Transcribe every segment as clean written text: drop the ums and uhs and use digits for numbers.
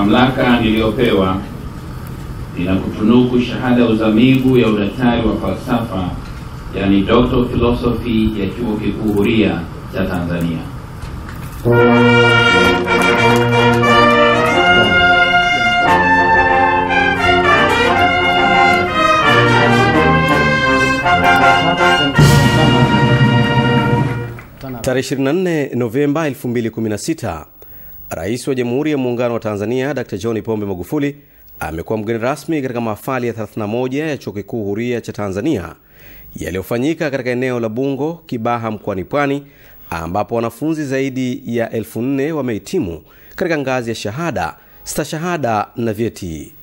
mamlaka niliyopewa, ninakutunuku shahada ya uzamivu ya udaktari wa falsafa, yani Doctor of Philosophy ya Chuo Kikuu Huria cha Tanzania. Tarehe 24 Novemba 2016, Rais wa Jamhuri ya Muungano wa Tanzania Dr. John Pombe Magufuli amekuwa mgeni rasmi katika mahafali ya 31 ya Chuo Kikuu Huria cha Tanzania yaliyofanyika katika eneo la Bungo, Kibaha mkoani Pwani, ambapo wanafunzi zaidi ya 1400 wamehitimu katika ngazi ya shahada, stashahada na vyeti.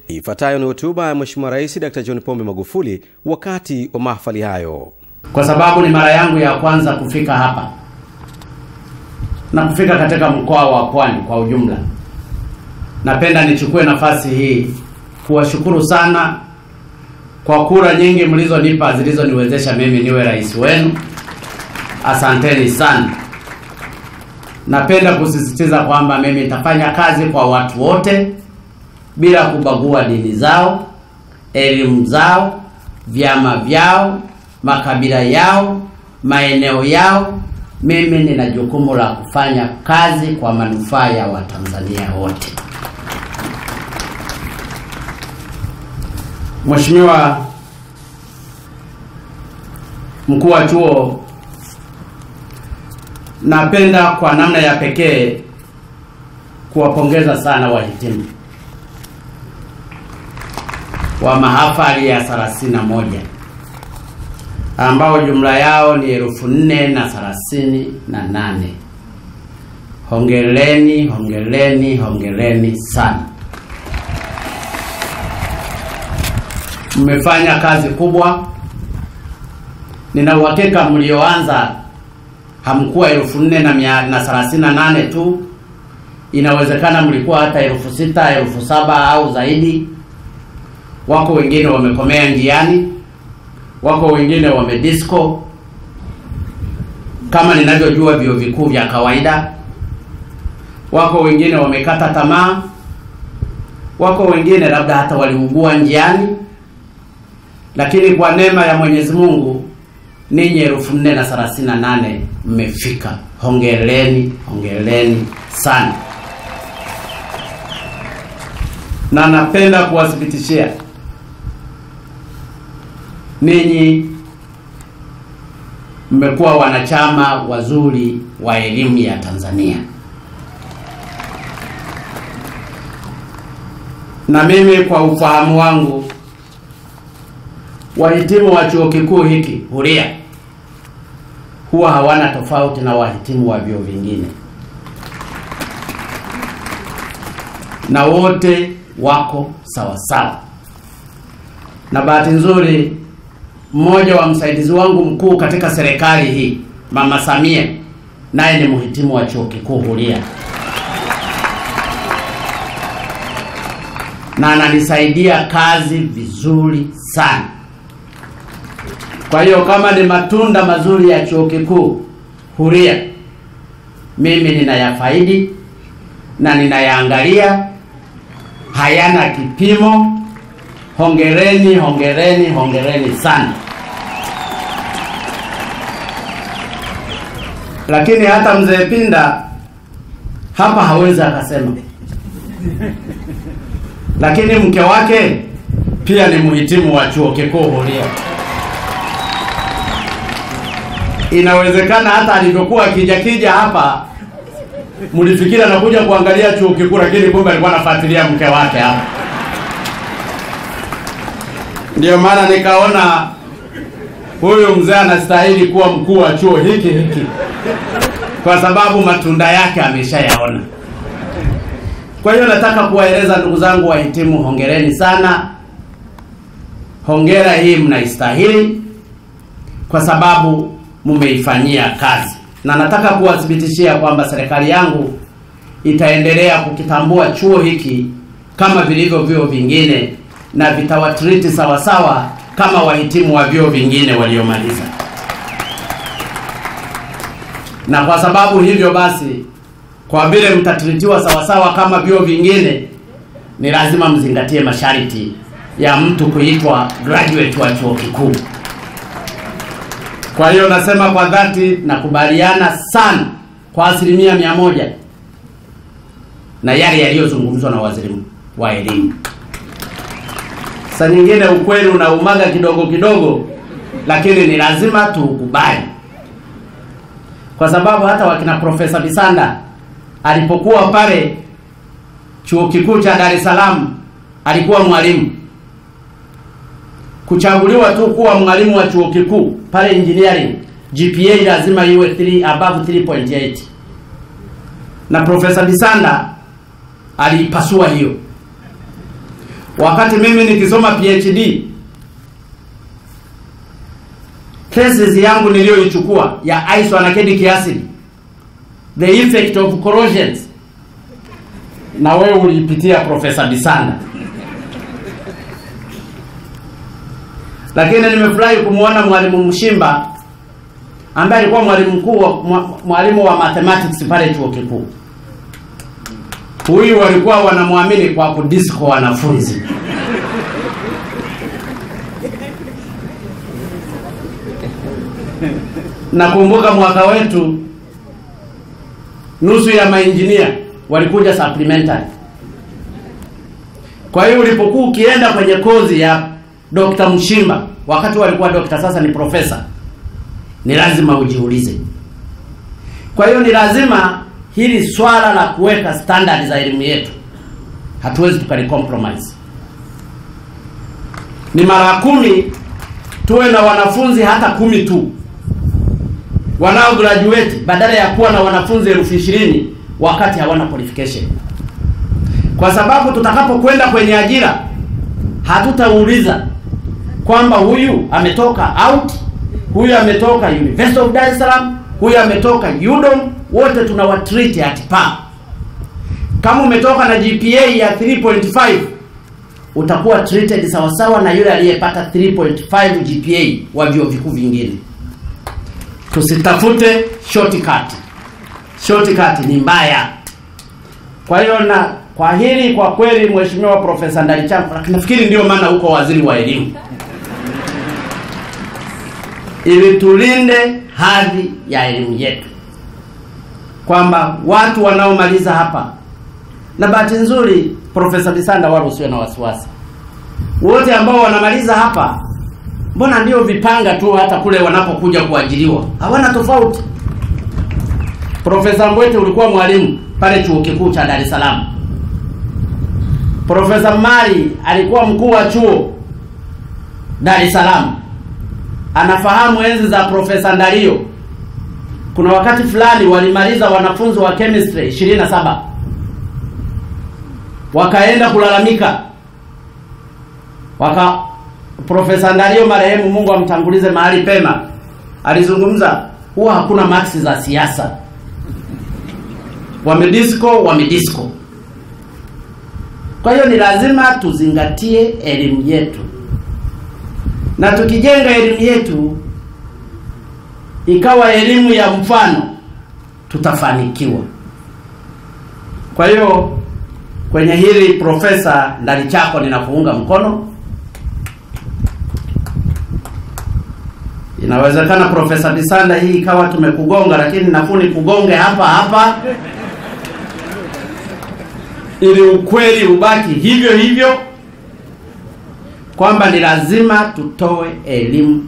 Ifuatayo ni hotuba ya Mheshimiwa Rais Dr. John Pombe Magufuli wakati wa mahafali hayo. Kwa sababu ni mara yangu ya kwanza kufika hapa na kufika katika mkoa wa Pwani kwa ujumla, napenda nichukue nafasi hii kuwashukuru sana kwa kura nyingi mlizonipa zilizoniwezesha mimi niwe rais wenu. Asanteni sana. Napenda kusisitiza kwamba mimi nitafanya kazi kwa watu wote bila kubagua dini zao, elimu zao, vyama vyao, makabila yao, maeneo yao. Mimi nina jukumu la kufanya kazi kwa manufaa ya Watanzania wote. Mheshimiwa Mkuu wa Chuo, napenda kwa namna ya pekee kuwapongeza sana wahitimu wa mahafali ya 31 ambao jumla yao ni 4,038. Hongereni, hongereni, hongereni sana. Mmefanya kazi kubwa. Nina uhakika mlioanza hamkuwa 4,038 tu. Inawezekana mlikuwa hata 6,000, 7,000 au zaidi. Wako wengine wamekomea njiani, wako wengine wamedisco kama ninavyojua vyuo vikuu vya kawaida, wako wengine wamekata tamaa, wako wengine labda hata waliugua njiani. Lakini kwa neema ya Mwenyezi Mungu ninyi 4,038 mmefika. Hongereni, hongereni sana. Na napenda kuwathibitishia ninyi mmekuwa wanachama wazuri wa elimu ya Tanzania. Na mimi kwa ufahamu wangu, wahitimu wa chuo kikuu hiki Huria huwa hawana tofauti na wahitimu wa vyuo vingine, na wote wako sawa sawa. Na bahati nzuri, mmoja wa msaidizi wangu mkuu katika serikali hii, Mama Samia, naye ni mhitimu wa chuo kikuu Huria, na ananisaidia kazi vizuri sana. Kwa hiyo kama ni matunda mazuri ya chuo kikuu Huria, mimi ninayafaidi na ninayaangalia, hayana kipimo. Hongereni, hongereni, hongereni sana. Lakini hata mzee Pinda hapa hawezi akasema. Lakini mke wake pia ni mhitimu wa chuo kikuu Huria. Inawezekana hata alivyokuwa kija hapa mlifikiri anakuja kuangalia chuo kikuu, lakini kumbe alikuwa anafuatilia mke wake hapa. Ndio maana nikaona huyu mzee anastahili kuwa mkuu wa chuo hiki kwa sababu matunda yake ameshayaona. Kwa hiyo nataka kuwaeleza ndugu zangu wahitimu, hongereni sana. Hongera hii mnaistahili kwa sababu mumeifanyia kazi. Na nataka kuwathibitishia kwamba serikali yangu itaendelea kukitambua chuo hiki kama vilivyo vyuo vingine, na vitawatriti sawa sawa kama wahitimu wa vyuo vingine waliomaliza. Na kwa sababu hivyo basi, kwa vile mtatritiwa sawasawa kama vyuo vingine, ni lazima mzingatie masharti ya mtu kuitwa graduate wa chuo kikuu. Kwa hiyo nasema kwa dhati nakubaliana sana kwa 100% na yale yaliyozungumzwa na waziri wa elimu. Sasa nyingine ukweli unaumaga kidogo kidogo, lakini ni lazima tukubali. Kwa sababu hata wakina Profesa Bisanda alipokuwa pale chuo kikuu cha Dar es Salaam alikuwa mwalimu. Kuchaguliwa tu kuwa mwalimu wa chuo kikuu pale engineering, GPA lazima iwe 3 above 3.8. Na Profesa Bisanda alipasua hiyo. Wakati mimi nikisoma PhD, thesis yangu niliyoichukua ya isoanacetic acid, the effect of corrosions, na wewe ulipitia Profesa Bisanda. Lakini nimefurahi kumuona mwalimu Mshimba ambaye alikuwa mwalimu mkuu, mwalimu wa mathematics pale chuo kikuu. Huyu walikuwa wanamwamini kwa kudisco wanafunzi. Nakumbuka mwaka wetu nusu ya maengineer walikuja supplementary. Kwa hiyo ulipokuwa ukienda kwenye kozi ya Dr. Mshimba, wakati walikuwa dokta, sasa ni profesa, ni lazima ujiulize. Kwa hiyo ni lazima hili swala la kuweka standard za elimu yetu hatuwezi tukali-compromise. Ni mara 10 tuwe na wanafunzi hata 10 tu wanao graduate badala ya kuwa na wanafunzi 20,000 wakati hawana qualification. Kwa sababu tutakapokwenda kwenye ajira hatutauliza kwamba huyu ametoka out, huyu ametoka University of Dar es Salaam, huyu ametoka UDOM, wote tunawatreat at par. Kama umetoka na GPA ya 3.5 utakuwa treated sawa sawa na yule aliyepata 3.5 GPA wa vyuo vikuu vingine. Tusitafute shortcut. Shortcut ni mbaya. Kwa hiyo na kwa hili kwa kweli Mheshimiwa Profesa Ndalichako, nafikiri ndio maana uko waziri wa elimu, ili tulinde hadhi ya elimu yetu, kwamba watu wanaomaliza hapa, na bahati nzuri Profesa Bisanda wala usiwe na wasiwasi, wote ambao wanamaliza hapa mbona ndio vipanga tu, hata kule wanapokuja kuajiriwa hawana tofauti. Profesa Mbwete ulikuwa mwalimu pale chuo kikuu cha Dar es Salaam. Profesa Mari alikuwa mkuu wa chuo Dar es Salaam. Anafahamu enzi za Profesa Ndario. Kuna wakati fulani walimaliza wanafunzi wa chemistry 27. Wakaenda kulalamika. Profesa Ndario marehemu, Mungu amtangulize mahali pema, alizungumza, huwa hakuna maksi za siasa. Wamedisco. Kwa hiyo ni lazima tuzingatie elimu yetu. Na tukijenga elimu yetu ikawa elimu ya mfano, tutafanikiwa. Kwa hiyo kwenye hili Profesa Ndalichako ninakuunga mkono. Inawezekana Profesa Bisanda hii ikawa tumekugonga, lakini nafuni kugonge hapa ili ukweli ubaki hivyo hivyo, kwamba ni lazima tutoe elimu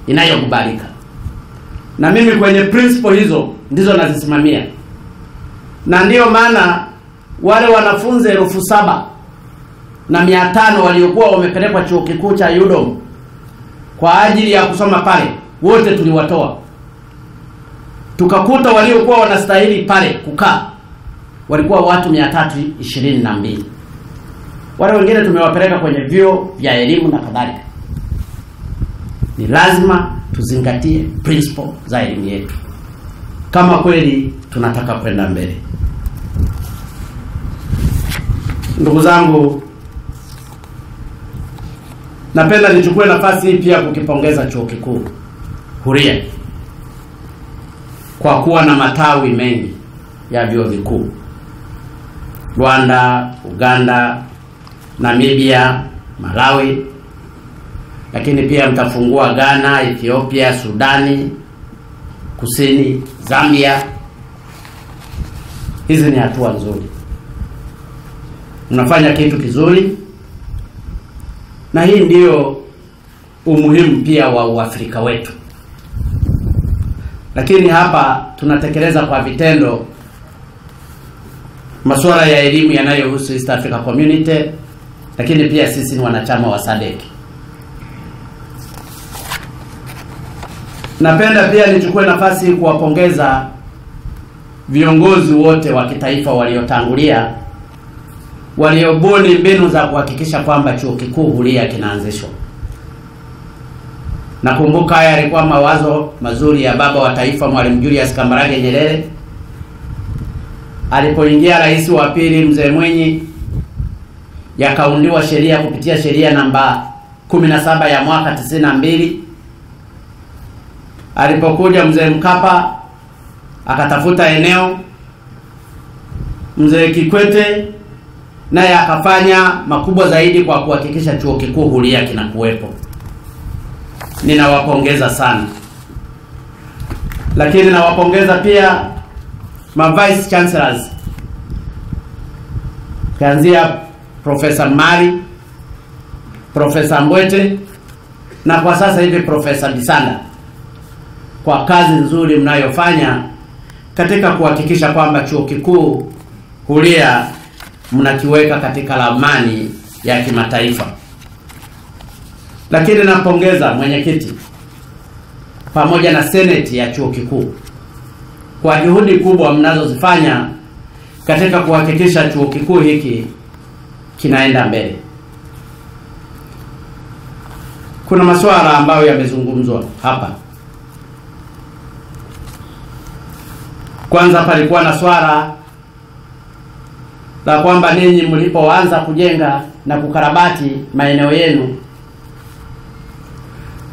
inayokubalika. Na mimi kwenye principle hizo ndizo nazisimamia. Na ndiyo maana wale wanafunzi 7,500 waliokuwa wamepelekwa chuo kikuu cha UDOM kwa ajili ya kusoma pale, wote tuliwatoa. Tukakuta waliokuwa wanastahili pale kukaa walikuwa watu 322. Wale wengine tumewapeleka kwenye vyuo vya elimu na kadhalika. Ni lazima tuzingatie principle za elimu yetu kama kweli tunataka kwenda mbele. Ndugu zangu, napenda nichukue nafasi hii pia kukipongeza chuo kikuu Huria kwa kuwa na matawi mengi. ya vyuo vikuu: Rwanda, Uganda, Namibia, Malawi, lakini pia mtafungua Ghana, Ethiopia, Sudani Kusini, Zambia. Hizi ni hatua nzuri. Mnafanya kitu kizuri, na hii ndio umuhimu pia wa Uafrika wetu. Lakini hapa tunatekeleza kwa vitendo masuala ya elimu yanayohusu East Africa Community, lakini pia sisi ni wanachama wa SADC. Napenda pia nichukue nafasi hii kuwapongeza viongozi wote wa kitaifa waliotangulia, waliobuni mbinu za kuhakikisha kwamba chuo kikuu huria kinaanzishwa. Nakumbuka haya yalikuwa mawazo mazuri ya baba wa taifa Mwalimu Julius Kambarage Nyerere. Alipoingia rais wa pili Mzee Mwinyi, yakaundiwa sheria kupitia sheria namba 17 ya mwaka 92. Alipokuja Mzee Mkapa akatafuta eneo, Mzee Kikwete naye akafanya makubwa zaidi kwa kuhakikisha chuo kikuu huria kinakuwepo. Ninawapongeza sana. Lakini nawapongeza pia ma vice chancellors, kuanzia Profesa Mari, Profesa Mbwete na kwa sasa hivi Profesa Bisanda, kwa kazi nzuri mnayofanya katika kuhakikisha kwamba chuo kikuu huria mnakiweka katika ramani ya kimataifa. Lakini napongeza mwenyekiti pamoja na seneti ya chuo kikuu kwa juhudi kubwa mnazozifanya katika kuhakikisha chuo kikuu hiki kinaenda mbele. Kuna masuala ambayo yamezungumzwa hapa. Kwanza palikuwa na swala la kwamba ninyi mlipoanza kujenga na kukarabati maeneo yenu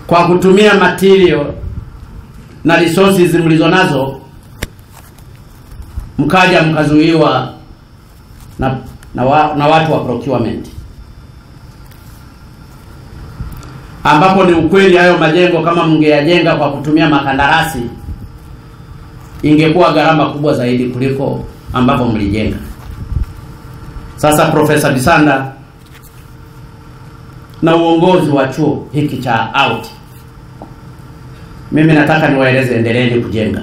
kwa kutumia material na resources mlizonazo, mkaja mkazuiwa na watu wa procurement, ambapo ni ukweli hayo majengo kama mngeyajenga kwa kutumia makandarasi ingekuwa gharama kubwa zaidi kuliko ambapo mlijenga. Sasa Profesa Bisanda na uongozi wa chuo hiki cha out, mimi nataka niwaeleze, endeleeni kujenga.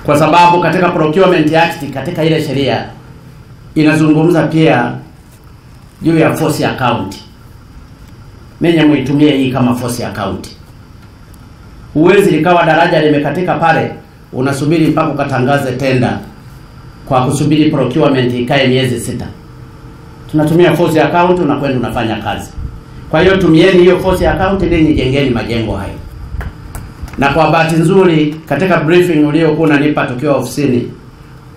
Kwa sababu katika Procurement Act, katika ile sheria inazungumza pia juu ya force account. Mwenye muitumie hii kama force account. Huwezi likawa daraja limekatika pale unasubiri mpaka ukatangaze tenda kwa kusubiri procurement ikae miezi 6. Tunatumia force account, unakwenda unafanya kazi. Kwa hiyo tumieni hiyo force account ili jengeni majengo hayo. Na kwa bahati nzuri katika briefing uliokuwa unanipa tukiwa ofisini,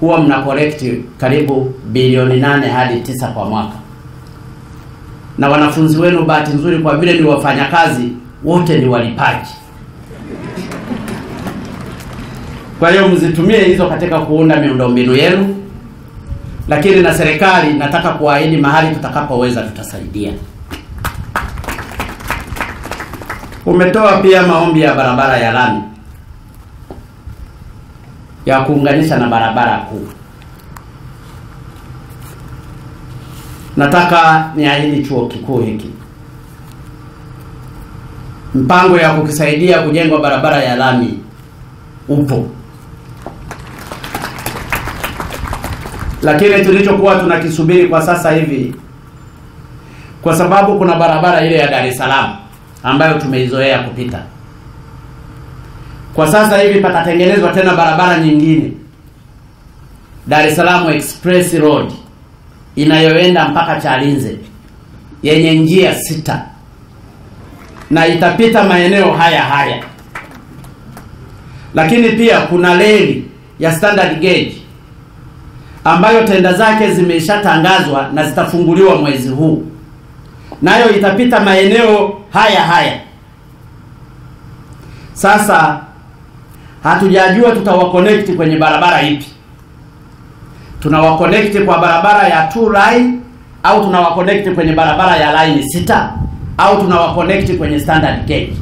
huwa mna collect karibu bilioni 8 hadi 9 kwa mwaka. Na wanafunzi wenu bahati nzuri kwa vile ni wafanyakazi wote ni walipaji. Kwa hiyo mzitumie hizo katika kuunda miundombinu yenu. Lakini na serikali nataka kuahidi mahali tutakapoweza tutasaidia. Umetoa pia maombi ya barabara ya lami ya kuunganisha na barabara kuu. Nataka niahidi chuo kikuu hiki, mpango ya kukisaidia kujengwa barabara ya lami upo. Lakini tulichokuwa tunakisubiri kwa sasa hivi, kwa sababu kuna barabara ile ya Dar es Salaam ambayo tumeizoea kupita, kwa sasa hivi patatengenezwa tena barabara nyingine, Dar es Salaam Express Road, inayoenda mpaka Chalinze, yenye njia 6 na itapita maeneo haya. Lakini pia kuna reli ya standard gauge ambayo tenda zake zimeshatangazwa na zitafunguliwa mwezi huu, nayo itapita maeneo haya. Sasa hatujajua tutawaconnect kwenye barabara ipi. Tunawaconnect kwa barabara ya 2 line au tunawaconnect kwenye barabara ya line 6 au tunawaconnect kwenye standard gauge.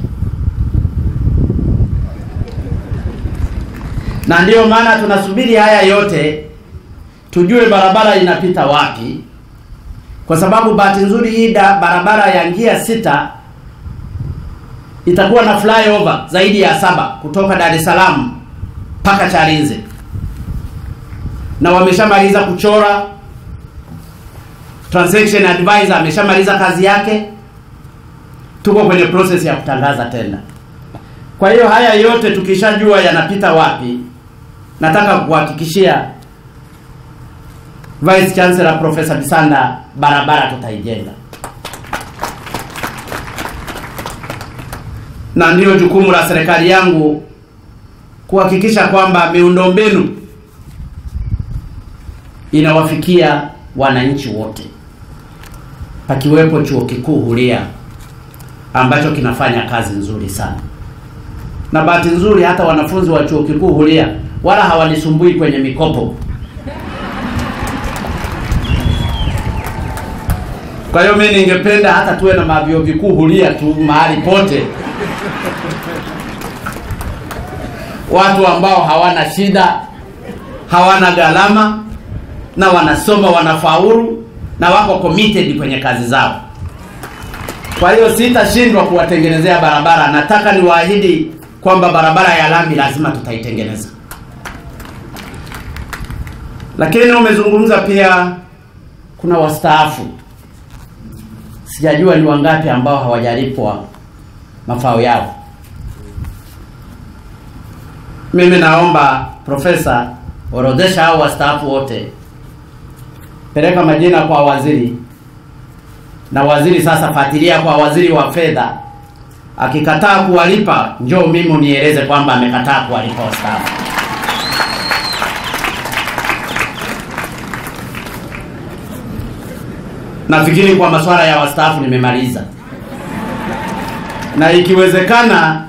Na ndio maana tunasubiri haya yote tujue barabara inapita wapi, kwa sababu bahati nzuri hii barabara ya njia 6 itakuwa na flyover zaidi ya 7 kutoka Dar es Salaam mpaka Chalinze, na wameshamaliza kuchora. Transaction advisor ameshamaliza kazi yake, tuko kwenye process ya kutangaza tenda. Kwa hiyo haya yote tukishajua yanapita wapi, nataka kuhakikishia Vice Chancellor Professor Bisanda, barabara tutaijenga. Na ndio jukumu la serikali yangu kuhakikisha kwamba miundombinu inawafikia wananchi wote, pakiwepo chuo kikuu huria ambacho kinafanya kazi nzuri sana. Na bahati nzuri hata wanafunzi wa chuo kikuu huria wala hawanisumbui kwenye mikopo. Kwa hiyo mimi ningependa hata tuwe na mavyuo vikuu huria tu mahali pote, watu ambao hawana shida, hawana gharama, na wanasoma, wanafaulu, na wako committed kwenye kazi zao. Kwa hiyo sitashindwa kuwatengenezea barabara. Nataka niwaahidi kwamba barabara ya lami lazima tutaitengeneza. Lakini umezungumza pia kuna wastaafu. Sijajua ni wangapi ambao hawajalipwa mafao yao. Mimi naomba Profesa, orodhesha hao wastaafu wote, peleka majina kwa waziri, na waziri sasa fuatilia kwa waziri wa fedha. Akikataa kuwalipa, njoo mimi unieleze kwamba amekataa kuwalipa wastaafu. Nafikiri kwa masuala ya wastaafu nimemaliza, na ikiwezekana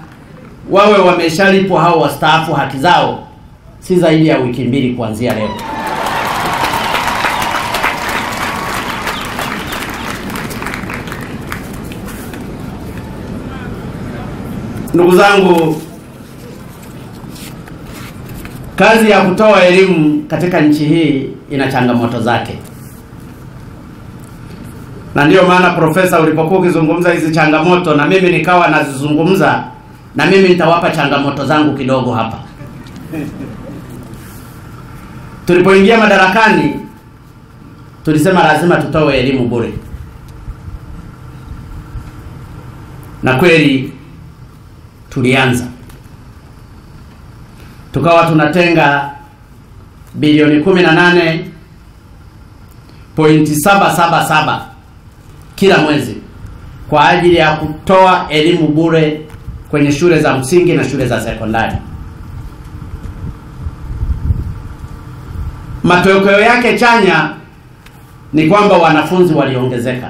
wawe wameshalipwa hao wastaafu haki zao si zaidi ya wiki 2 kuanzia leo. Ndugu zangu, kazi ya kutoa elimu katika nchi hii ina changamoto zake. Na ndio maana Profesa, ulipokuwa ukizungumza hizi changamoto na mimi nikawa nazizungumza, na mimi nitawapa changamoto zangu kidogo hapa. Tulipoingia madarakani tulisema lazima tutoe elimu bure. Na kweli tulianza. Tukawa tunatenga bilioni 18.777 kila mwezi kwa ajili ya kutoa elimu bure kwenye shule za msingi na shule za sekondari. Matokeo yake chanya ni kwamba wanafunzi waliongezeka.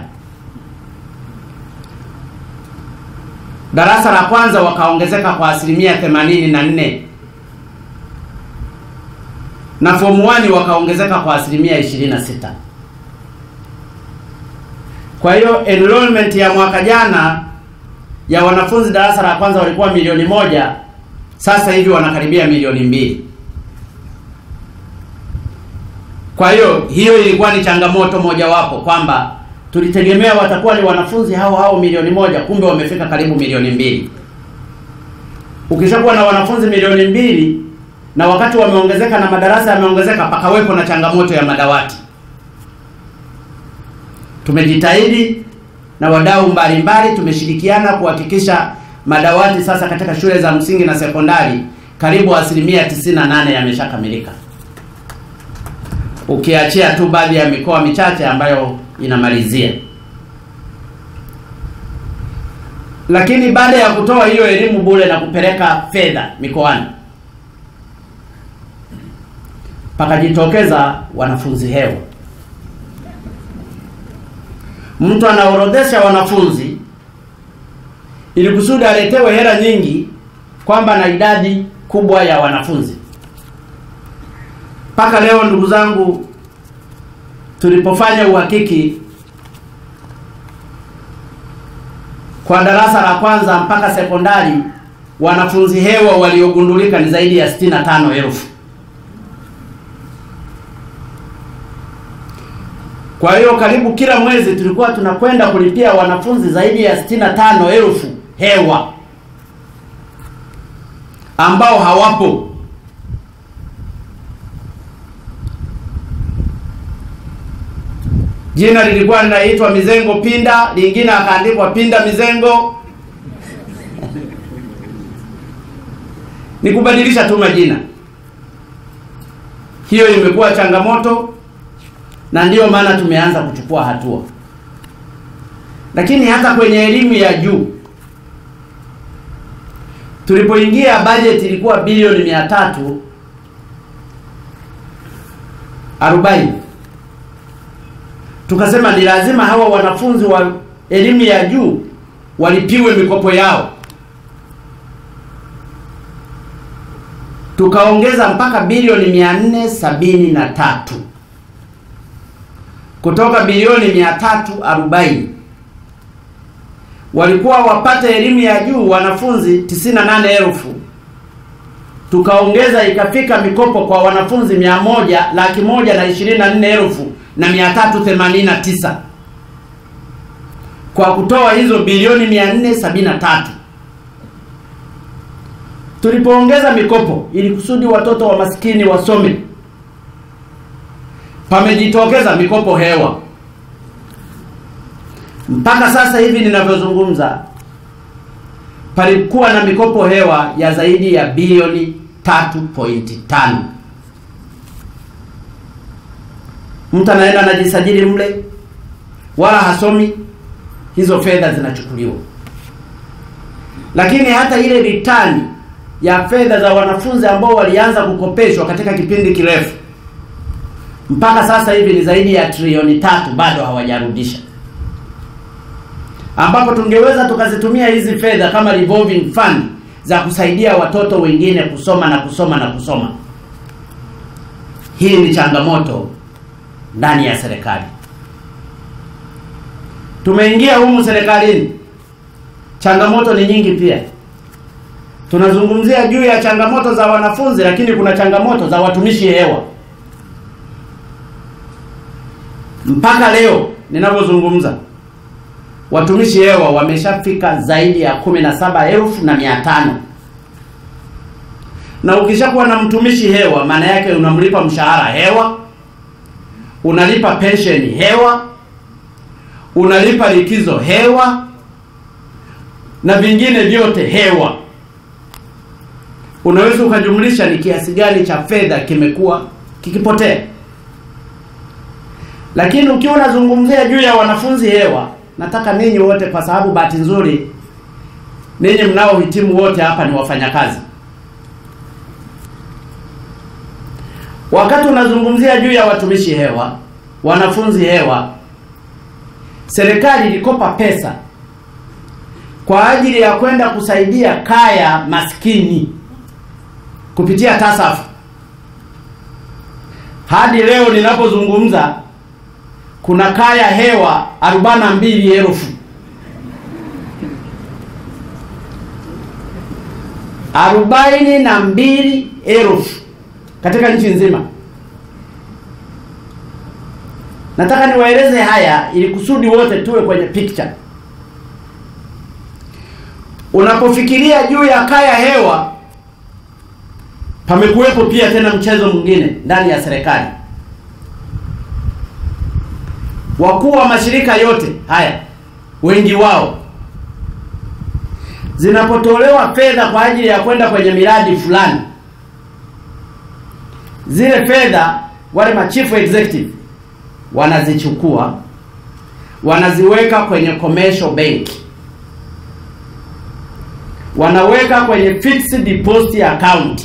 Darasa la kwanza wakaongezeka kwa 84%, na form 1 wakaongezeka kwa 26%. Kwa hiyo enrollment ya mwaka jana ya wanafunzi darasa la kwanza walikuwa 1,000,000, sasa hivi wanakaribia 2,000,000. Kwa hiyo ilikuwa ni changamoto mojawapo, kwamba tulitegemea watakuwa ni wanafunzi hao 1,000,000, kumbe wamefika karibu 2,000,000. Ukishakuwa na wanafunzi 2,000,000 na wakati wameongezeka na madarasa yameongezeka, pakawepo na changamoto ya madawati. Tumejitahidi na wadau mbalimbali, tumeshirikiana kuhakikisha madawati sasa katika shule za msingi na sekondari karibu 98% yameshakamilika, ukiachia tu baadhi ya mikoa michache ambayo inamalizia. Lakini baada ya kutoa hiyo elimu bure na kupeleka fedha mikoani, pakajitokeza wanafunzi hewa. Mtu anaorodhesha wanafunzi ili kusudi aletewe hela nyingi, kwamba na idadi kubwa ya wanafunzi. Mpaka leo ndugu zangu, tulipofanya uhakiki kwa darasa la kwanza mpaka sekondari, wanafunzi hewa waliogundulika ni zaidi ya 65,000. Kwa hiyo karibu kila mwezi tulikuwa tunakwenda kulipia wanafunzi zaidi ya 65,000 hewa ambao hawapo. Jina lilikuwa linaitwa Mizengo Pinda, lingine akaandikwa Pinda Mizengo. Ni kubadilisha tu majina. Hiyo imekuwa changamoto, na ndiyo maana tumeanza kuchukua hatua. Lakini hata kwenye elimu ya juu, tulipoingia bajeti ilikuwa bilioni 340. Tukasema ni lazima hawa wanafunzi wa elimu ya juu walipiwe mikopo yao. Tukaongeza mpaka bilioni 473. Kutoka bilioni 340 walikuwa wapate elimu ya juu wanafunzi 98,000. Tukaongeza ikafika mikopo kwa wanafunzi 124,389 kwa kutoa hizo bilioni 473. Tulipoongeza mikopo ili kusudi watoto wa maskini wasome, pamejitokeza mikopo hewa. Mpaka sasa hivi ninavyozungumza, palikuwa na mikopo hewa ya zaidi ya bilioni 3.5. Mtu anaenda anajisajili mle, wala hasomi, hizo fedha zinachukuliwa. Lakini hata ile ritani ya fedha za wanafunzi ambao walianza kukopeshwa katika kipindi kirefu, mpaka sasa hivi ni zaidi ya trilioni 3 bado hawajarudisha, ambapo tungeweza tukazitumia hizi fedha kama revolving fund za kusaidia watoto wengine kusoma na kusoma na kusoma. Hii ni changamoto ndani ya serikali. Tumeingia humu serikalini, changamoto ni nyingi pia. Tunazungumzia juu ya changamoto za wanafunzi, lakini kuna changamoto za watumishi hewa. Mpaka leo ninapozungumza, watumishi hewa wameshafika zaidi ya 17,500. Na ukishakuwa na mtumishi hewa, maana yake unamlipa mshahara hewa, unalipa pensheni hewa, unalipa likizo hewa, na vingine vyote hewa. Unaweza ukajumlisha ni kiasi gani cha fedha kimekuwa kikipotea. Lakini ukiwa unazungumzia juu ya wanafunzi hewa, nataka ninyi wote, kwa sababu bahati nzuri ninyi mnaohitimu wote hapa ni wafanyakazi. Wakati unazungumzia juu ya watumishi hewa, wanafunzi hewa, serikali ilikopa pesa kwa ajili ya kwenda kusaidia kaya maskini kupitia TASAF. Hadi leo ninapozungumza, kuna kaya hewa 42,000. 42,000 katika nchi nzima. Nataka niwaeleze haya ili kusudi wote tuwe kwenye picture. Unapofikiria juu ya kaya hewa, pamekuwepo pia tena mchezo mwingine ndani ya serikali. Wakuu wa mashirika yote haya, wengi wao, zinapotolewa fedha kwa ajili ya kwenda kwenye miradi fulani, zile fedha wale ma chief executive wanazichukua, wanaziweka kwenye commercial bank, wanaweka kwenye fixed deposit account,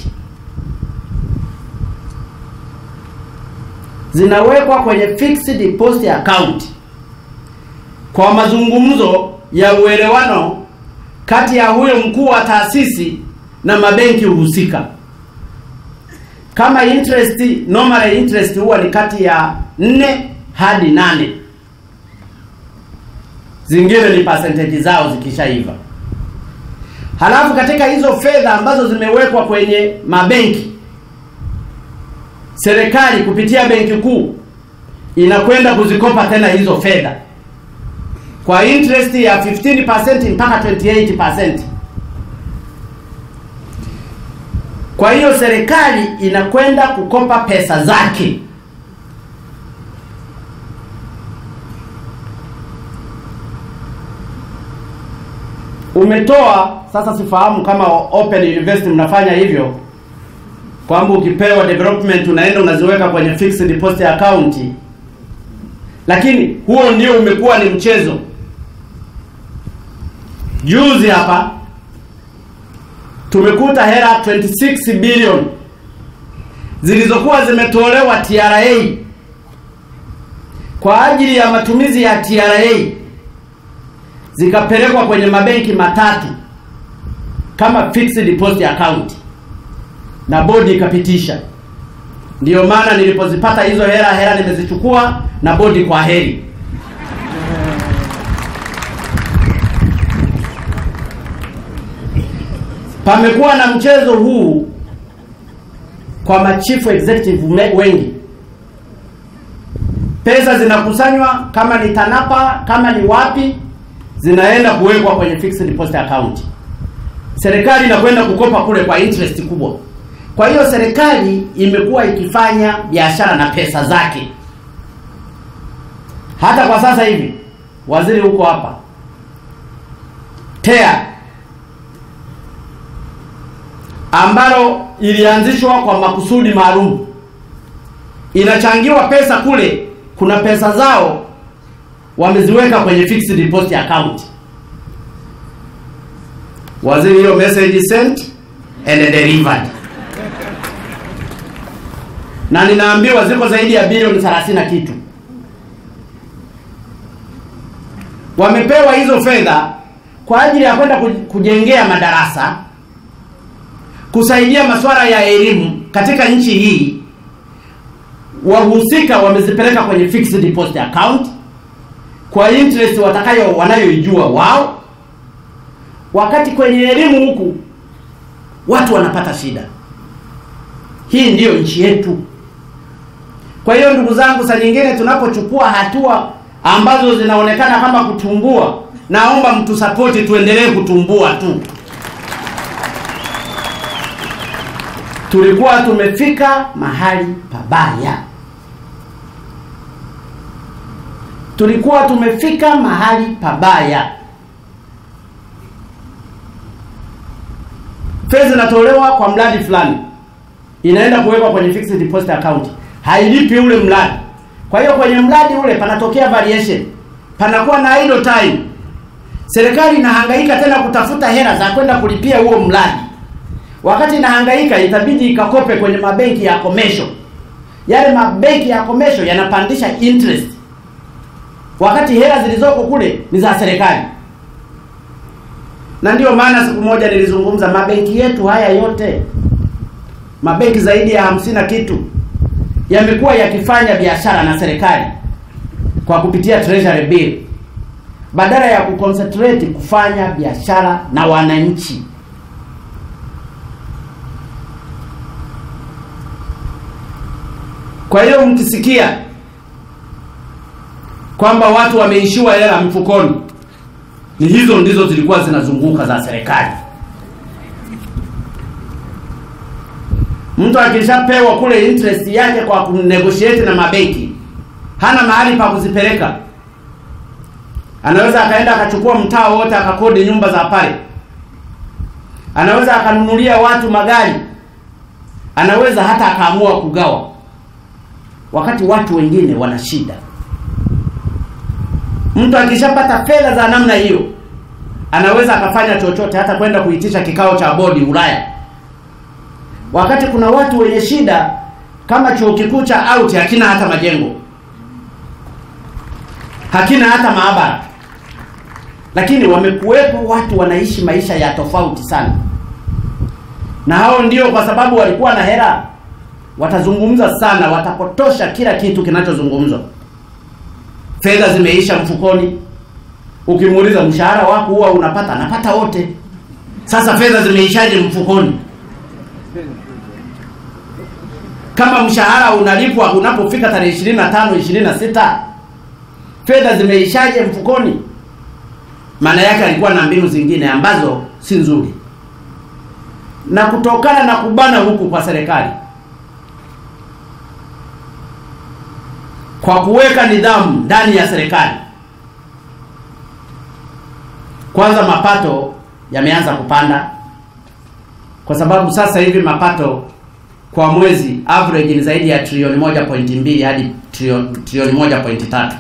zinawekwa kwenye fixed deposit account kwa mazungumzo ya uelewano kati ya huyo mkuu wa taasisi na mabenki husika. Kama interest, normal interest huwa ni kati ya 4 hadi 8. Zingine ni percentage zao zikishaiva. Halafu katika hizo fedha ambazo zimewekwa kwenye mabenki, serikali kupitia benki kuu inakwenda kuzikopa tena hizo fedha kwa interest ya 15% mpaka 28%. Kwa hiyo serikali inakwenda kukopa pesa zake. Umetoa, sasa sifahamu kama Open University mnafanya hivyo, kwamba ukipewa development unaenda unaziweka kwenye fixed deposit account. Lakini huo ndio umekuwa ni mchezo. Juzi hapa tumekuta hela 26 billion zilizokuwa zimetolewa TRA kwa ajili ya matumizi ya TRA zikapelekwa kwenye mabenki matatu kama fixed deposit account na bodi ikapitisha. Ndiyo maana nilipozipata hizo hela nimezichukua na bodi kwa heri. Pamekuwa na mchezo huu kwa machief executive wengi. Pesa zinakusanywa kama ni TANAPA, kama ni wapi, zinaenda kuwekwa kwenye fixed deposit account. Serikali inakwenda kukopa kule kwa interest kubwa. Kwa hiyo serikali imekuwa ikifanya biashara na pesa zake. Hata kwa sasa hivi waziri huko hapa, TEA ambalo ilianzishwa kwa makusudi maalum, inachangiwa pesa kule, kuna pesa zao wameziweka kwenye fixed deposit account. Waziri, hiyo message sent and delivered. Na ninaambiwa ziko zaidi ya bilioni 30 kitu. Wamepewa hizo fedha kwa ajili ya kwenda kujengea madarasa, kusaidia masuala ya elimu katika nchi hii. Wahusika wamezipeleka kwenye fixed deposit account kwa interest wanayoijua wao, wakati kwenye elimu huku watu wanapata shida. Hii ndiyo nchi yetu. Kwa hiyo ndugu zangu, saa nyingine tunapochukua hatua ambazo zinaonekana kama kutumbua, naomba mtu support tuendelee kutumbua tu. Tulikuwa tumefika mahali pabaya. Tulikuwa tumefika mahali pabaya. Fedha zinatolewa kwa mradi fulani, inaenda kuwekwa kwenye fixed deposit account, hailipi ule mradi. Kwa hiyo kwenye mradi ule panatokea variation, panakuwa na idle time. Serikali inahangaika tena kutafuta hela za kwenda kulipia huo mradi. Wakati inahangaika, itabidi ikakope kwenye mabenki ya commercial. Yale mabenki ya commercial yanapandisha interest, wakati hela zilizoko kule ni za serikali. Na ndio maana siku moja nilizungumza, mabenki yetu haya yote, mabenki zaidi ya 50 kitu, yamekuwa yakifanya biashara na serikali kwa kupitia treasury bill, badala ya kuconcentrate kufanya biashara na wananchi. Kwa hiyo mkisikia kwamba watu wameishiwa hela mfukoni, ni hizo ndizo zilikuwa zinazunguka za serikali. Mtu akishapewa kule interest yake kwa kunegotiate na mabenki, hana mahali pa kuzipeleka. Anaweza akaenda akachukua mtaa wote akakodi nyumba za pale. Anaweza akanunulia watu magari. Anaweza hata akaamua kugawa, wakati watu wengine wana shida. Mtu akishapata fedha za namna hiyo, anaweza akafanya chochote, hata kwenda kuitisha kikao cha bodi Ulaya, wakati kuna watu wenye shida. Kama chuo kikuu cha Out hakina hata majengo, hakina hata maabara, lakini wamekuwepo watu wanaishi maisha ya tofauti sana. Na hao ndio kwa sababu walikuwa na hela watazungumza sana, watapotosha kila kitu kinachozungumzwa. Fedha zimeisha mfukoni. Ukimuuliza mshahara wako huwa unapata, napata wote. Sasa fedha zimeishaje mfukoni? Kama mshahara unalipwa unapofika tarehe 25, 26, fedha zimeishaje mfukoni? Maana yake alikuwa na mbinu zingine ambazo si nzuri. Na kutokana na kubana huku kwa serikali, kwa kuweka nidhamu ndani ya serikali, kwanza mapato yameanza kupanda, kwa sababu sasa hivi mapato kwa mwezi average ni zaidi ya trilioni 1.2 hadi trilioni 1.3.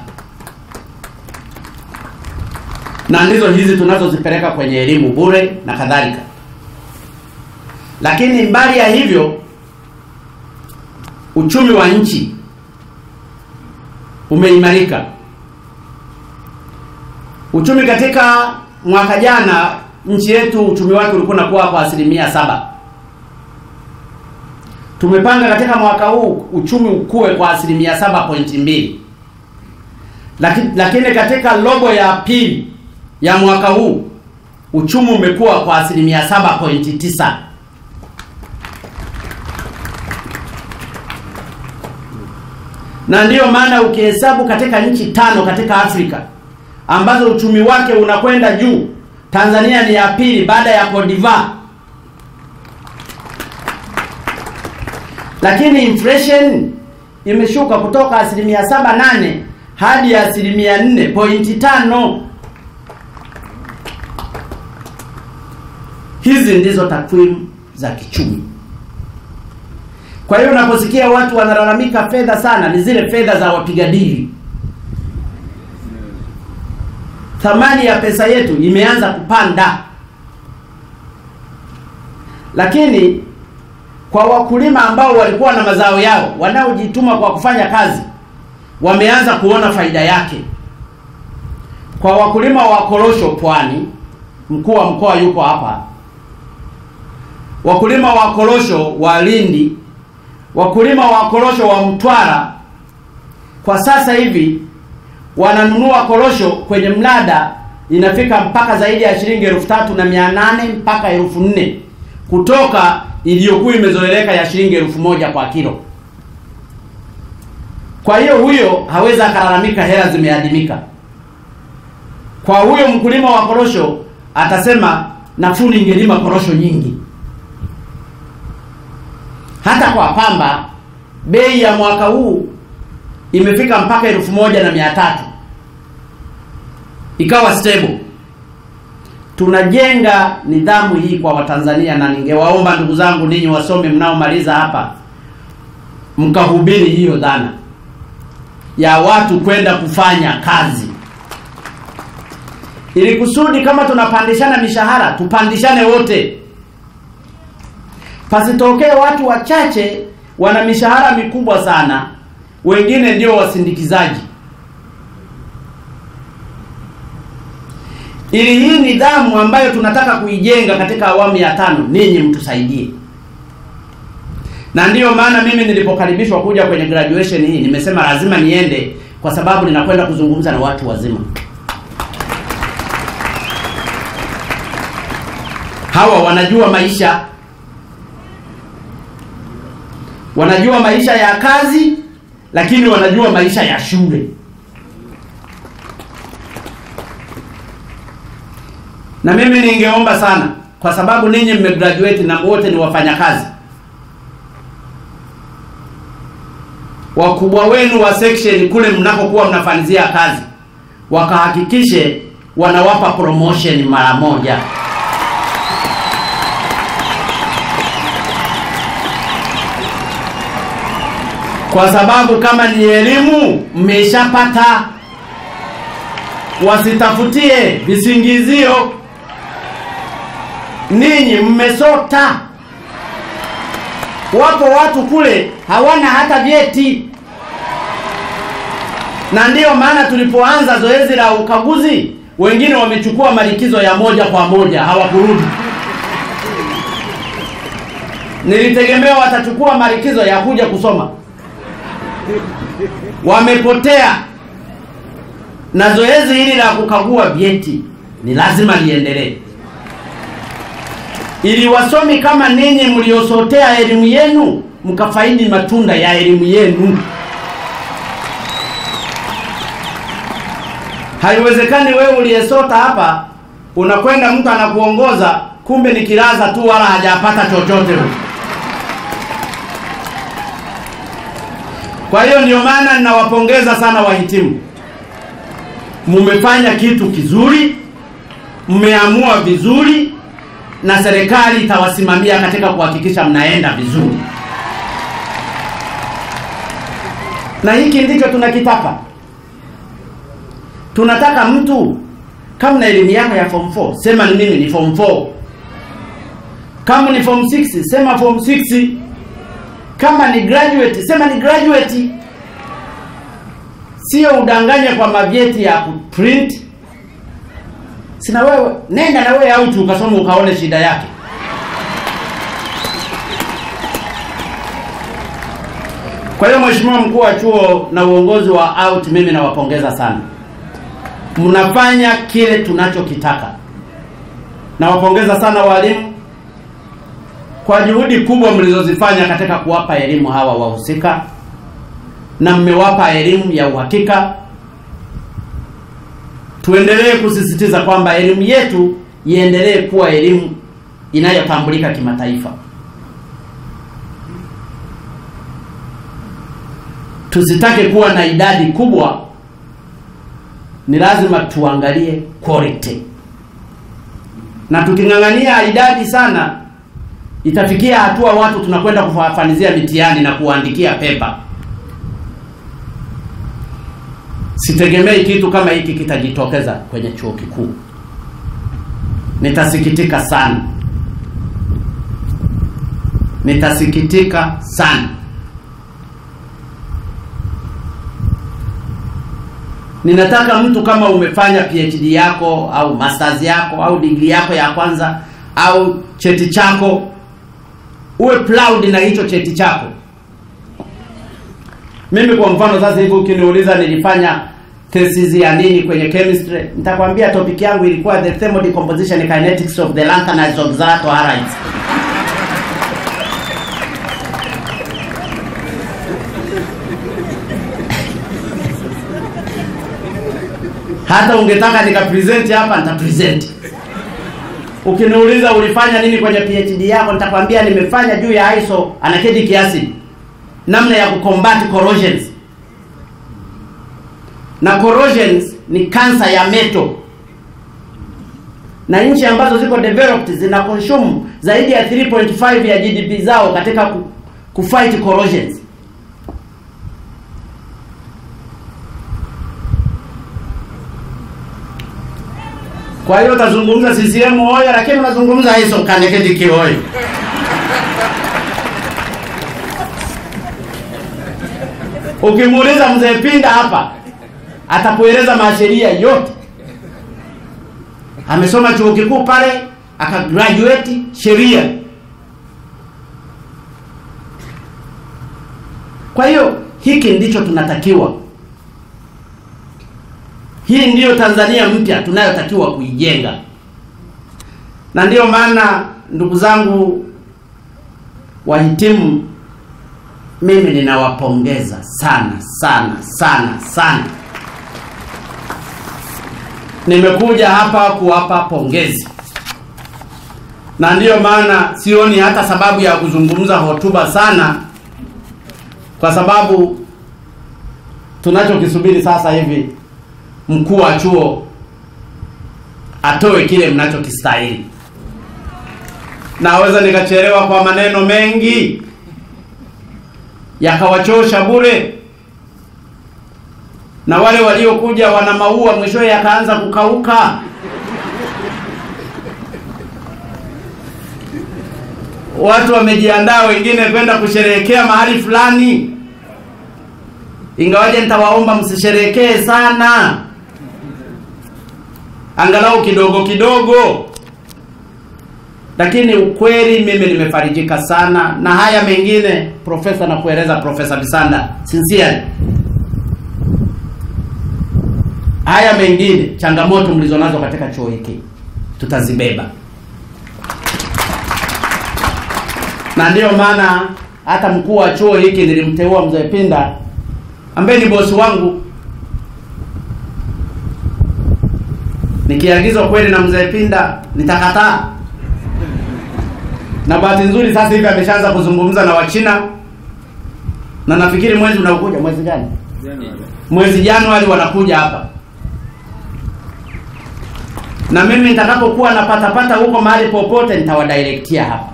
Na ndizo hizi tunazozipeleka kwenye elimu bure na kadhalika. Lakini mbali ya hivyo, uchumi wa nchi umeimarika. Uchumi katika mwaka jana, nchi yetu uchumi wake ulikuwa unakuwa kwa 7%. Tumepanga katika mwaka huu uchumi ukue kwa 7.2. Lakini katika robo ya pili ya mwaka huu uchumi umekuwa kwa 7.9. Na ndiyo maana ukihesabu katika nchi 5 katika Afrika ambazo uchumi wake unakwenda juu, Tanzania ni ya pili baada ya Cote d'Ivoire. Lakini inflation imeshuka kutoka 7.8 hadi 4.5. Hizi ndizo takwimu za kichumi. Kwa hiyo unaposikia watu wanalalamika fedha sana, ni zile fedha za wapiga dili. Thamani ya pesa yetu imeanza kupanda. Lakini kwa wakulima ambao walikuwa na mazao yao, wanaojituma kwa kufanya kazi, wameanza kuona faida yake. Kwa wakulima wa korosho Pwani, mkuu wa mkoa yupo hapa. Wakulima wa korosho wa Lindi, wakulima wa korosho wa Mtwara, kwa sasa hivi wananunua korosho kwenye mlada inafika mpaka zaidi ya shilingi 3,800 mpaka 4,000 kutoka iliyokuwa imezoeleka ya shilingi 1,000 kwa kilo. Kwa hiyo huyo hawezi akalalamika hela zimeadimika. Kwa huyo mkulima wa korosho atasema nafuu ningelima korosho nyingi. Hata kwa pamba bei ya mwaka huu imefika mpaka 1,300. Ikawa stable. Tunajenga nidhamu hii kwa Watanzania, na ningewaomba ndugu zangu ninyi wasome mnaomaliza hapa, mkahubiri hiyo dhana ya watu kwenda kufanya kazi. Ili kusudi kama tunapandishana mishahara, tupandishane wote. Pasitokee watu wachache wana mishahara mikubwa sana, wengine ndio wasindikizaji. Ili hii nidhamu ambayo tunataka kuijenga katika awamu ya 5, ninyi mtusaidie. Na ndiyo maana mimi nilipokaribishwa kuja kwenye graduation hii, nimesema lazima niende, kwa sababu ninakwenda kuzungumza na watu wazima. Hawa wanajua maisha. Wanajua maisha ya kazi, lakini wanajua maisha ya shule. Na mimi ningeomba sana, kwa sababu ninyi mmegraduate na wote ni wafanyakazi, wakubwa wenu wa section kule mnakokuwa mnafanyia kazi wakahakikishe wanawapa promotion mara moja. Kwa sababu kama ni elimu mmeshapata, wasitafutie visingizio. Ninyi mmesota. Wapo watu kule hawana hata vyeti. Na ndiyo maana tulipoanza zoezi la ukaguzi, wengine wamechukua malikizo ya moja kwa moja, hawakurudi. Nilitegemea watachukua malikizo ya kuja kusoma. Wamepotea. Na zoezi hili la kukagua vyeti ni lazima liendelee, ili wasomi kama ninyi mliosotea elimu yenu mkafaidi matunda ya elimu yenu. Haiwezekani wewe uliyesota hapa unakwenda mtu anakuongoza kumbe ni kilaza tu wala hajapata chochote. Kwa hiyo ndio maana ninawapongeza sana wahitimu. Mmefanya kitu kizuri, mmeamua vizuri, na serikali itawasimamia katika kuhakikisha mnaenda vizuri. Na hiki ndicho tunakitaka. Tunataka mtu kama na elimu yako ya form 4, sema ni mimi ni form 4. Kama ni form 6, sema form 6. Kama ni graduate, sema ni graduate. Sio udanganye kwa mavyeti ya kuprint. Sina wewe, nenda na wewe out ukasoma ukaone shida yake. Kwa hiyo Mheshimiwa Mkuu wa Chuo na uongozi wa out, mimi nawapongeza sana. Mnafanya kile tunachokitaka. Nawapongeza sana walimu kwa juhudi kubwa mlizozifanya katika kuwapa elimu hawa wahusika, na mmewapa elimu ya uhakika. Tuendelee kusisitiza kwamba elimu yetu iendelee kuwa elimu inayotambulika kimataifa. Tusitake kuwa na idadi kubwa, ni lazima tuangalie quality. Na tukingangania idadi sana, itafikia hatua watu tunakwenda kufanizia mitihani na kuandikia pepa. Sitegemei kitu kama hiki kitajitokeza kwenye chuo kikuu. Nitasikitika sana. Nitasikitika sana. Ninataka mtu kama umefanya PhD yako au masters yako au degree yako ya kwanza au cheti chako, uwe proud na hicho cheti chako. Mimi kwa mfano sasa hivi ukiniuliza nilifanya thesis ya nini kwenye chemistry, nitakwambia topic yangu ilikuwa the thermodecomposition and kinetics of the lanthanized oxalato halides. Hata ungetaka nikapresent hapa nitapresent. Ukiniuliza ulifanya nini kwenye PhD yako, nitakwambia nimefanya juu ya isoanacetic acid, namna ya kucombat corrosions. Na corrosions ni kansa ya metal. Na nchi ambazo ziko developed zina consume zaidi ya 3.5 ya GDP zao katika kufight corrosions. Kwa hiyo utazungumza CCM hoyo, lakini unazungumza isoanacetic hoyo. Ukimuuliza Mzee Pinda hapa, atakueleza masheria yote. Amesoma chuo kikuu pale, akagraduate sheria. Kwa hiyo hiki ndicho tunatakiwa. Hii ndiyo Tanzania mpya tunayotakiwa kuijenga. Na ndiyo maana ndugu zangu wahitimu, mimi ninawapongeza sana sana sana sana. Nimekuja hapa kuwapa pongezi. Na ndiyo maana sioni hata sababu ya kuzungumza hotuba sana, kwa sababu tunachokisubiri sasa hivi mkuu wa chuo atoe kile mnachokistahili. Naweza nikachelewa kwa maneno mengi yakawachosha bure, na wale waliokuja wana maua mwisho yakaanza kukauka. Watu wamejiandaa wengine kwenda kusherehekea mahali fulani, ingawaje nitawaomba msisherehekee sana, angalau kidogo kidogo. Lakini ukweli mimi nimefarijika sana, na haya mengine profesa na kueleza Profesa Bisanda sincerely. Haya mengine changamoto mlizonazo katika chuo hiki tutazibeba. Na ndio maana hata mkuu wa chuo hiki nilimteua Mzee Pinda ambaye ni bosi wangu. Nikiagizwa kweli na Mzee Pinda nitakataa. Na bahati nzuri sasa hivi ameshaanza kuzungumza na Wachina. Na nafikiri mwezi unaokuja, mwezi gani? Mwezi Januari wanakuja hapa. Na mimi nitakapokuwa napata huko mahali popote nitawadirectia hapa.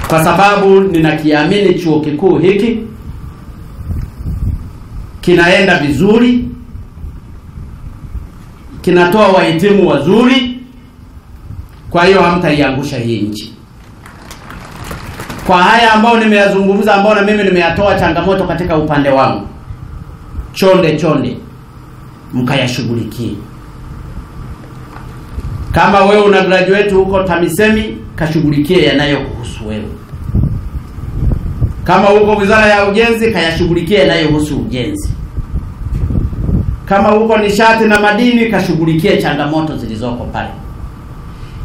Kwa sababu ninakiamini chuo kikuu hiki kinaenda vizuri, kinatoa wahitimu wazuri. Kwa hiyo hamtaiangusha hii nchi. Kwa haya ambao nimeyazungumza, ambao na mimi nimeyatoa changamoto katika upande wangu, chonde mkayashughulikie. Kama wewe una graduate huko TAMISEMI, kashughulikie yanayokuhusu wewe. Kama uko Wizara ya Ujenzi, kayashughulikie yanayohusu ujenzi. Kama uko nishati na madini, kashughulikie changamoto zilizoko pale.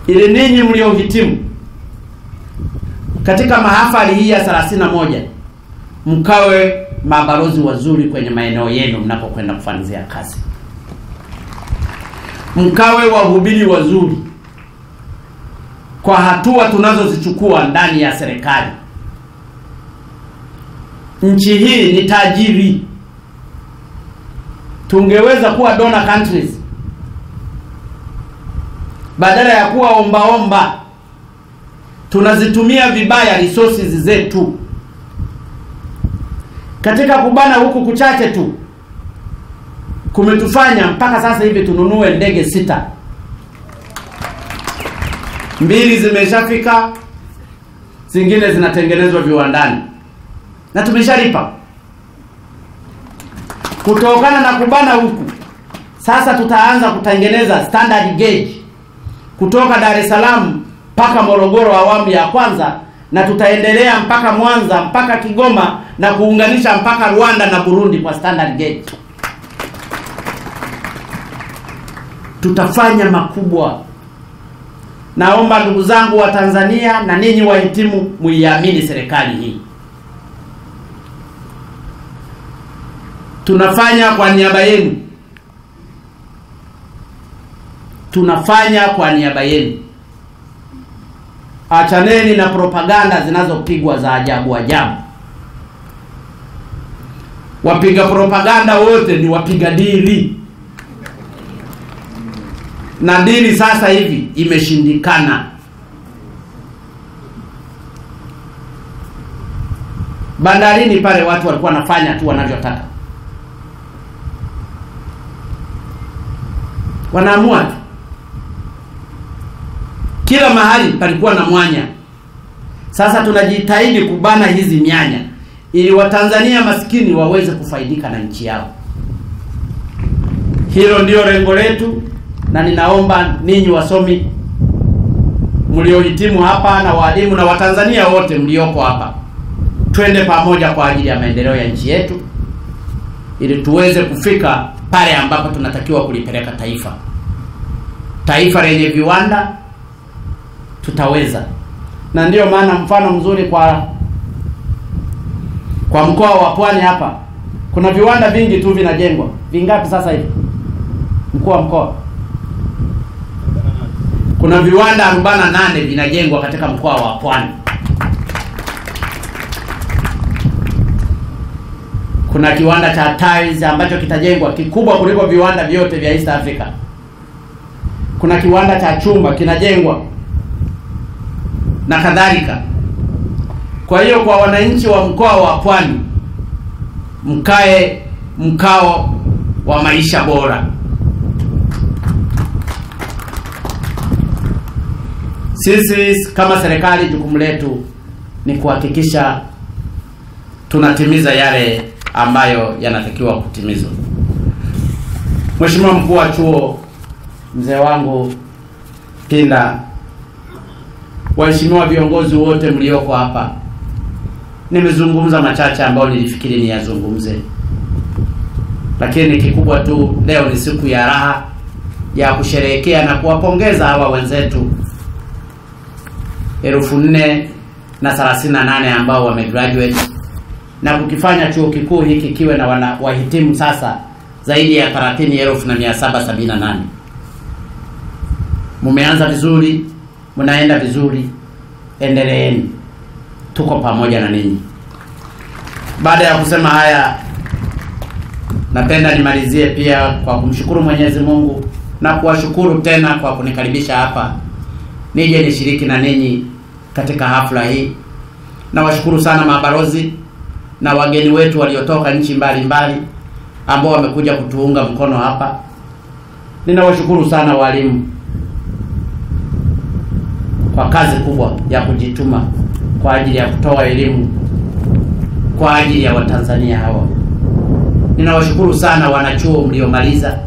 Ili ninyi mliohitimu katika mahafali hii ya 31 mkawe mabalozi wazuri kwenye maeneo yenu mnapokwenda kufanyia kazi. Mkawe wahubiri wazuri kwa hatua tunazozichukua ndani ya serikali. Nchi hii ni tajiri. Tungeweza kuwa donor countries badala ya kuwa omba. Tunazitumia vibaya resources zetu. Katika kubana huku kuchache tu kumetufanya mpaka sasa hivi tununue ndege 6. 2 zimeshafika, zingine zinatengenezwa viwandani na tumeshalipa. Kutokana na kubana huku, sasa tutaanza kutengeneza standard gauge kutoka Dar es Salaam mpaka Morogoro awamu ya kwanza, na tutaendelea mpaka Mwanza, mpaka Kigoma, na kuunganisha mpaka Rwanda na Burundi kwa standard gauge. Tutafanya makubwa. Naomba ndugu zangu wa Tanzania na ninyi wahitimu muiamini serikali hii. Tunafanya kwa niaba yenu. Tunafanya kwa niaba yenu. Achaneni na propaganda zinazopigwa za ajabu. Wapiga propaganda wote ni wapiga dili. Na dili sasa hivi imeshindikana. Bandarini pale watu walikuwa wanafanya tu wanavyotaka. Wanaamua tu. Kila mahali palikuwa na mwanya. Sasa tunajitahidi kubana hizi mianya ili Watanzania maskini waweze kufaidika na nchi yao. Hilo ndio lengo letu, na ninaomba ninyi wasomi mliohitimu hapa na walimu na Watanzania wote mlioko hapa, twende pamoja kwa ajili ya maendeleo ya nchi yetu ili tuweze kufika pale ambapo tunatakiwa kulipeleka taifa. Taifa lenye viwanda tutaweza. Na ndio maana mfano mzuri kwa mkoa wa Pwani hapa kuna viwanda vingi tu vinajengwa. Vingapi sasa hivi? Mkuu wa mkoa, kuna viwanda 48 vinajengwa katika mkoa wa Pwani. Kuna kiwanda cha tiles ambacho kitajengwa kikubwa kuliko viwanda vyote vya East Africa. Kuna kiwanda cha chuma kinajengwa na kadhalika. Kwa hiyo kwa wananchi wa mkoa wa Pwani, mkae mkao wa maisha bora. Sisi kama serikali jukumu letu ni kuhakikisha tunatimiza yale ambayo yanatakiwa kutimizwa. Mheshimiwa mkuu wa chuo, mzee wangu Pinda, waheshimiwa viongozi wote mlioko hapa, nimezungumza machache ambayo nilifikiri niyazungumze, lakini kikubwa tu leo ni siku ya raha ya kusherehekea na kuwapongeza hawa wenzetu 4,038 ambao wamegraduate na kukifanya chuo kikuu hiki kiwe na wahitimu sasa zaidi ya 30,778. Mumeanza vizuri, mnaenda vizuri, endeleeni. Tuko pamoja na ninyi. Baada ya kusema haya, napenda nimalizie pia kwa kumshukuru Mwenyezi Mungu na kuwashukuru tena kwa kunikaribisha hapa nije nishiriki na ninyi katika hafla hii. Na washukuru sana mabalozi na wageni wetu waliotoka nchi mbalimbali ambao wamekuja kutuunga mkono hapa. Ninawashukuru sana walimu kwa kazi kubwa ya kujituma kwa ajili ya kutoa elimu kwa ajili ya Watanzania hawa. Ninawashukuru sana wanachuo mliomaliza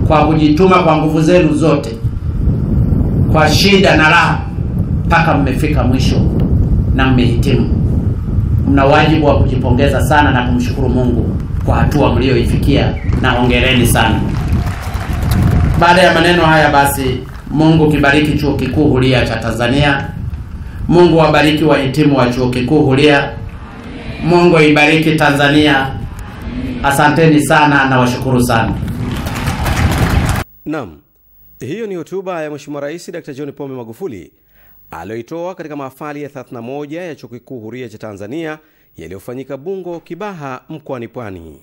kwa kujituma kwa nguvu zenu zote, kwa shida na raha, mpaka mmefika mwisho na mmehitimu. Mna wajibu wa kujipongeza sana na kumshukuru Mungu kwa hatua mlioifikia, na hongereni sana. Baada ya maneno haya basi, Mungu kibariki Chuo Kikuu Huria cha Tanzania. Mungu wabariki wahitimu wa Chuo Kikuu Huria. Mungu ibariki Tanzania. Asanteni sana na washukuru sana. Naam, hiyo ni hotuba ya Mheshimiwa Rais Dr. John Pombe Magufuli aliyoitoa katika mahafali ya 31 ya Chuo Kikuu Huria cha Tanzania yaliyofanyika Bungo, Kibaha, mkoani Pwani.